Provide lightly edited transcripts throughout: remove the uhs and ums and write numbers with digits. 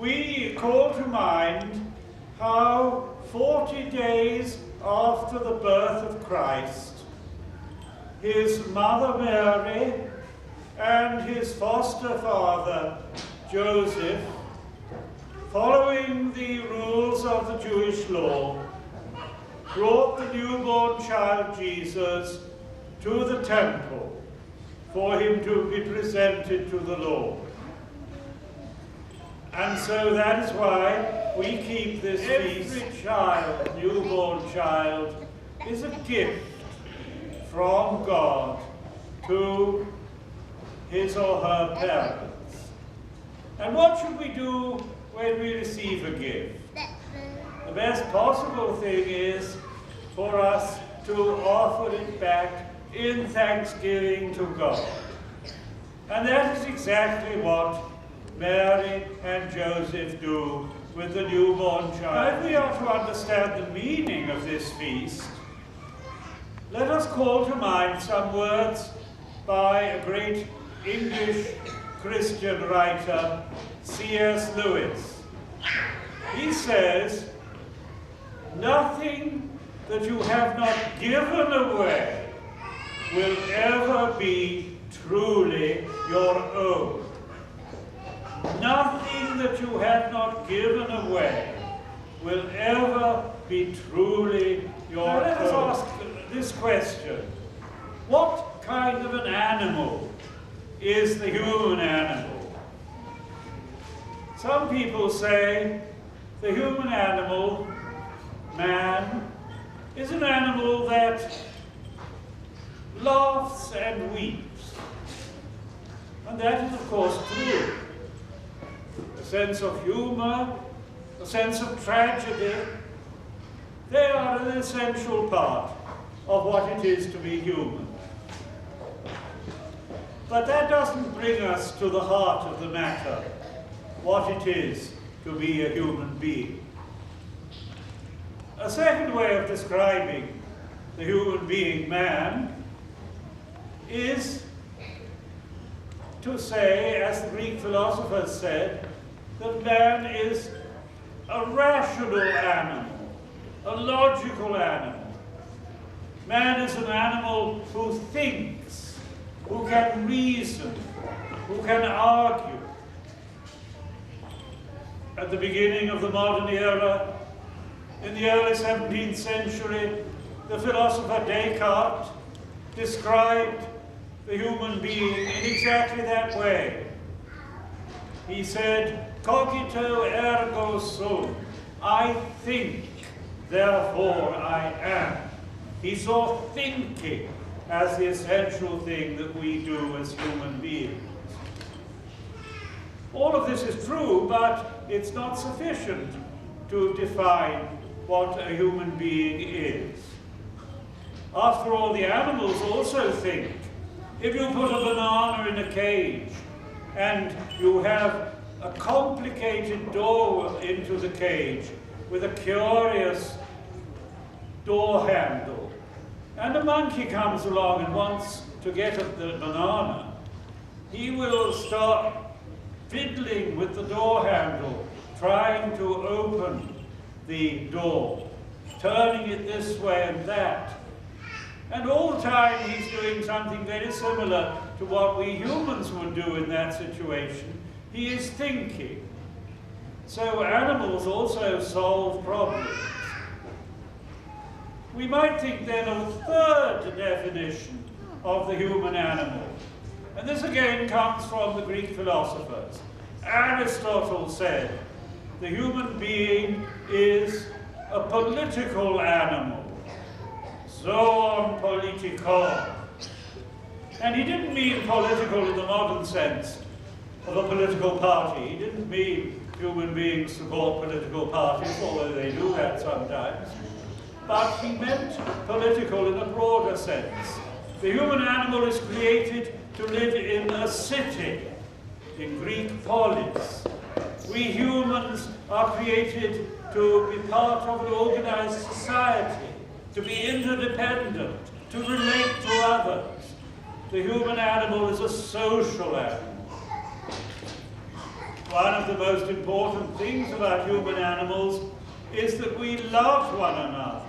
we call to mind how 40 days after the birth of Christ, his mother Mary and his foster father Joseph, following the rules of the Jewish law, brought the newborn child Jesus to the temple for him to be presented to the Lord. And so that is why we keep this feast. Every child, newborn child, is a gift from God to his or her parents. And what should we do when we receive a gift? The best possible thing is for us to offer it back in thanksgiving to God. And that is exactly what Mary and Joseph do with the newborn child. If we are to understand the meaning of this feast, let us call to mind some words by a great English Christian writer, C.S. Lewis. He says, "Nothing that you have not given away will ever be truly your own." Nothing that you have not given away will ever be truly your own. Let us ask this question. What kind of an animal is the human animal? Some people say the human animal, man, is an animal that laughs and weeps. And that is, of course, true. A sense of humor, a sense of tragedy, they are an essential part of what it is to be human. But that doesn't bring us to the heart of the matter, what it is to be a human being. A second way of describing the human being, man, is to say, as the Greek philosophers said, that man is a rational animal, a logical animal. Man is an animal who thinks, who can reason, who can argue. At the beginning of the modern era, in the early 17th century, the philosopher Descartes described the human being in exactly that way. He said, "Cogito ergo sum," I think, therefore I am. He saw thinking as the essential thing that we do as human beings. All of this is true, but it's not sufficient to define what a human being is. After all, the animals also think. If you put a banana in a cage and you have a complicated door into the cage with a curious door handle, and a monkey comes along and wants to get at the banana, he will start fiddling with the door handle, trying to open the door, turning it this way and that. And all the time he's doing something very similar to what we humans would do in that situation. He is thinking. So animals also solve problems. We might think then of a third definition of the human animal. And this again comes from the Greek philosophers. Aristotle said, the human being is a political animal. Zoon politikon. And he didn't mean political in the modern sense of a political party. He didn't mean human beings support political parties, although they do that sometimes. But he meant political in a broader sense. The human animal is created to live in a city, in Greek polis. We humans are created to be part of an organized society, to be interdependent, to relate to others. The human animal is a social animal. one of the most important things about human animals is that we love one another.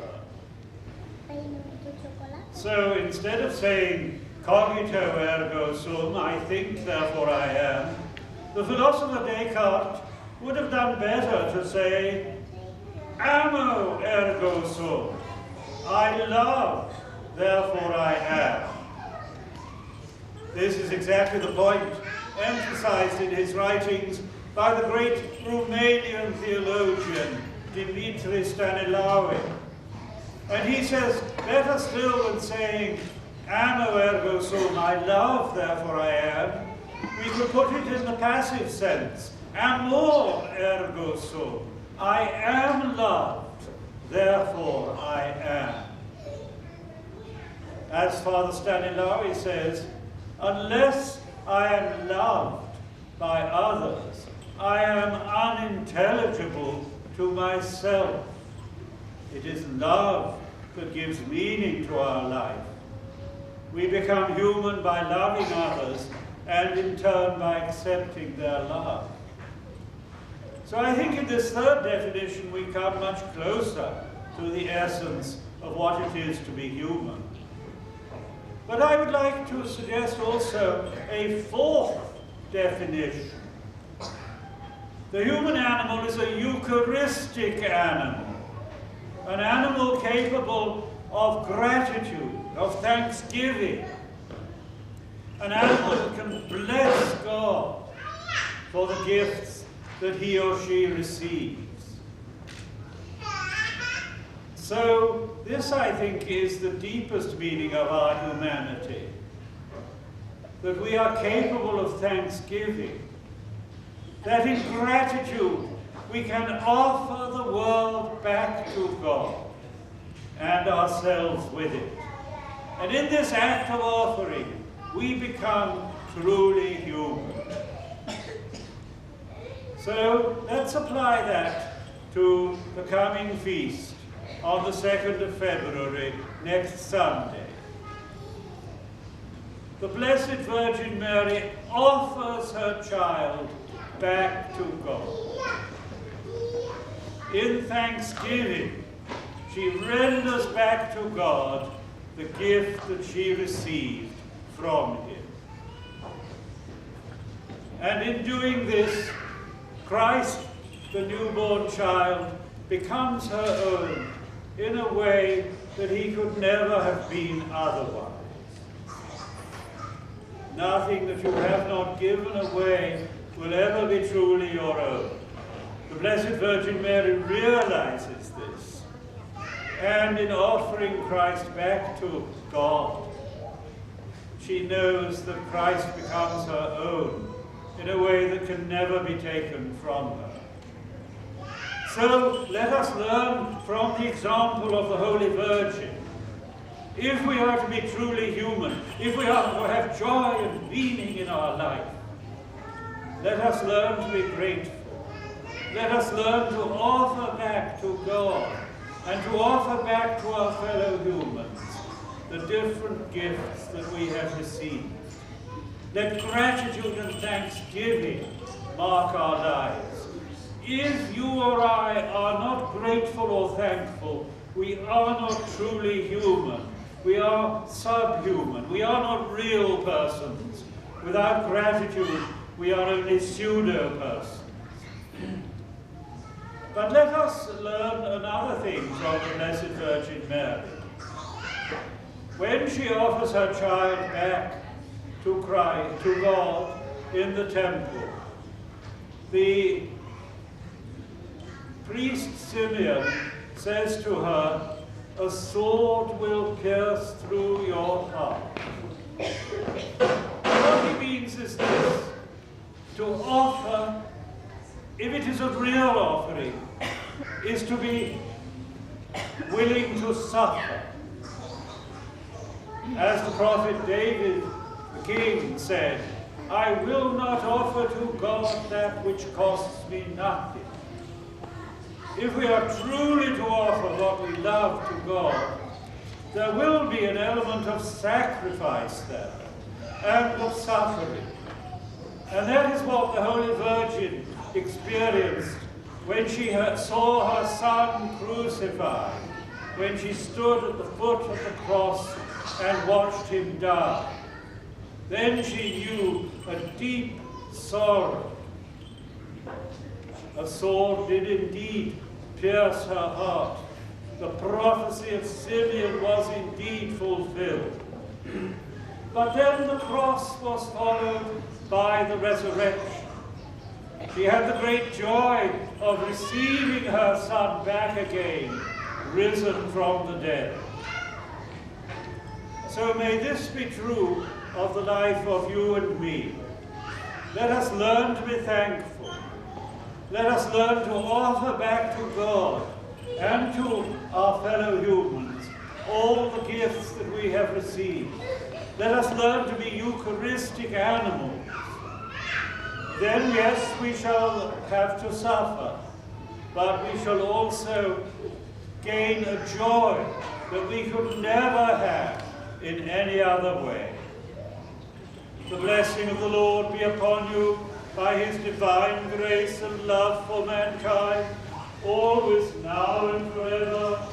So instead of saying, cogito ergo sum, I think, therefore I am, the philosopher Descartes would have done better to say, amo ergo sum, I love, therefore I am. This is exactly the point emphasized in his writings by the great Romanian theologian Dimitri Stanislawi. And he says, better still than saying, amo ergo sum, I love, therefore I am, we could put it in the passive sense, amor ergo sum, I am loved, therefore I am. As Father Stanislawi says, unless I am loved by others, I am unintelligible to myself. It is love that gives meaning to our life. We become human by loving others and in turn by accepting their love. So I think in this third definition we come much closer to the essence of what it is to be human. But I would like to suggest also a fourth definition. The human animal is a Eucharistic animal, an animal capable of gratitude, of thanksgiving, an animal that can bless God for the gifts that he or she receives. So this, I think, is the deepest meaning of our humanity, that we are capable of thanksgiving, that in gratitude we can offer the world back to God and ourselves with it. And in this act of offering, we become truly human. So let's apply that to the coming feast on the 2nd of February, next Sunday. The Blessed Virgin Mary offers her child back to God. In thanksgiving, she renders back to God the gift that she received from him. And in doing this, Christ, the newborn child, becomes her own in a way that he could never have been otherwise. Nothing that you have not given away will ever be truly your own. The Blessed Virgin Mary realizes this, and in offering Christ back to God, she knows that Christ becomes her own in a way that can never be taken from her. So let us learn from the example of the Holy Virgin. If we are to be truly human, if we are to have joy and meaning in our life, let us learn to be grateful. Let us learn to offer back to God and to offer back to our fellow humans the different gifts that we have received. Let gratitude and thanksgiving mark our lives. If you or I are not grateful or thankful, we are not truly human. We are subhuman. We are not real persons. Without gratitude, we are only pseudo-persons. But let us learn another thing from the Blessed Virgin Mary. When she offers her child back to God in the temple, the priest Simeon says to her, "A sword will pierce through your heart." What he means is this: to offer, if it is a real offering, is to be willing to suffer. As the prophet David, the king, said, "I will not offer to God that which costs me nothing." If we are truly to offer what we love to God, there will be an element of sacrifice there and of suffering. And that is what the Holy Virgin experienced when she saw her Son crucified, when she stood at the foot of the cross and watched him die. Then she knew a deep sorrow. A sword did indeed pierce her heart. The prophecy of Simeon was indeed fulfilled. But then the cross was followed by the resurrection. She had the great joy of receiving her Son back again, risen from the dead. So may this be true of the life of you and me. Let us learn to be thankful. Let us learn to offer back to God and to our fellow humans all the gifts that we have received. Let us learn to be Eucharistic animals. Then, yes, we shall have to suffer, but we shall also gain a joy that we could never have in any other way. The blessing of the Lord be upon you by his divine grace and love for mankind, always, now and forever.